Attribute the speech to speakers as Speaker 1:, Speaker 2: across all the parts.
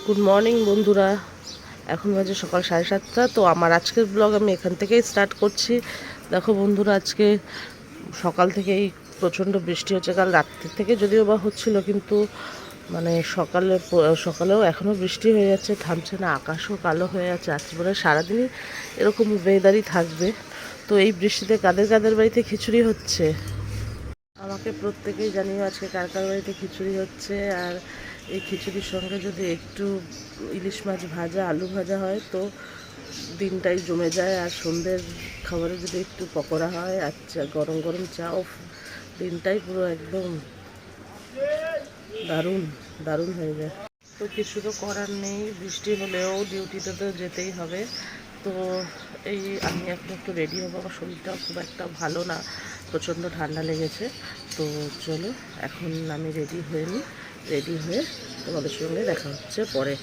Speaker 1: Good morning বন্ধুরা, এখন বাজে সকাল 7:30। তো আমার আজকের ব্লগ আমি এখান থেকেই স্টার্ট করছি। দেখো বন্ধুরা, আজকে সকাল থেকেই প্রচণ্ড বৃষ্টি হচ্ছে। কাল রাত্রি থেকে যদিও বা হচ্ছিল, কিন্তু মানে সকালেও এখনও বৃষ্টি হয়ে যাচ্ছে, থামছে না। আকাশও কালো হয়ে যাচ্ছে। আজকে মনে হয় সারাদিনই এরকম ওয়েদারই থাকবে। তো এই বৃষ্টিতে কাদের কাদের বাড়িতে খিচুড়ি হচ্ছে আমাকে প্রত্যেকেই জানিও আজকে কার কার বাড়িতে খিচুড়ি হচ্ছে। আর এই খিচুড়ির সঙ্গে যদি একটু ইলিশ মাছ ভাজা, আলু ভাজা হয় তো দিনটাই জমে যায়। আর সন্ধ্যের খাবারে যদি একটু পকোড়া হয়, আচ্ছা গরম গরম চা, দিনটাই পুরো একদম দারুণ দারুণ হয়ে যায়। তো কিছু তো করার নেই, বৃষ্টি হলেও ডিউটিতে তো যেতেই হবে। তো এই আমি এখন একটু রেডি হবো। আমার শরীরটাও খুব একটা ভালো না, প্রচণ্ড ঠান্ডা লেগেছে। তো চলো এখন আমি রেডি হয়ে নিই। রেডি হয়ে তোমাদের সঙ্গে দেখা হচ্ছে পরে।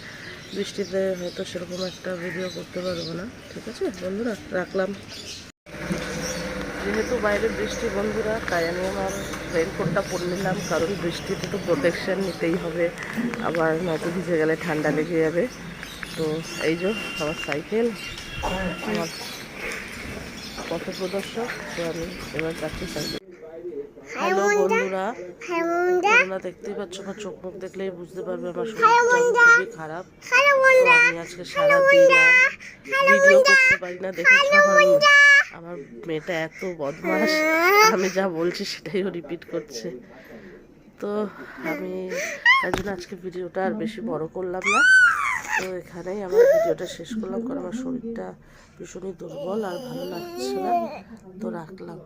Speaker 1: বৃষ্টিতে হয়তো সেরকম একটা ভিডিও করতে পারবো না। ঠিক আছে বন্ধুরা, রাখলাম। যেহেতু বাইরে বৃষ্টি বন্ধুরা, তাই আমি আমার রেইনকোটটা পরে নিলাম, কারণ বৃষ্টিতে তো প্রোটেকশান নিতেই হবে, আবার নয়তো ভিজে গেলে ঠান্ডা লেগে যাবে। তো এই যে আমার সাইকেল, আমার পথ প্রদর্শক। তো আমি এবার যাচ্ছি সাইকেল। হ্যালো বন্ধুরা, তোমরা দেখতেই পাচ্ছ, আমার চোখ মুখ দেখলেই বুঝতে পারবে আমার শরীরটা খুবই খারাপ। তো আমি আজকে সারাদিন ভিডিও করতে পারি না। দেখেছো আমার মেয়েটা এত বদমাস, আমি যা বলছি সেটাইও রিপিট করছে। তো আমি তাই জন্য আজকে ভিডিওটা আর বেশি বড় করলাম না। তো এখানেই আমার ভিডিওটা শেষ করলাম, কারণ আমার শরীরটা ভীষণই দুর্বল আর ভালো লাগছে না। তো রাখলাম।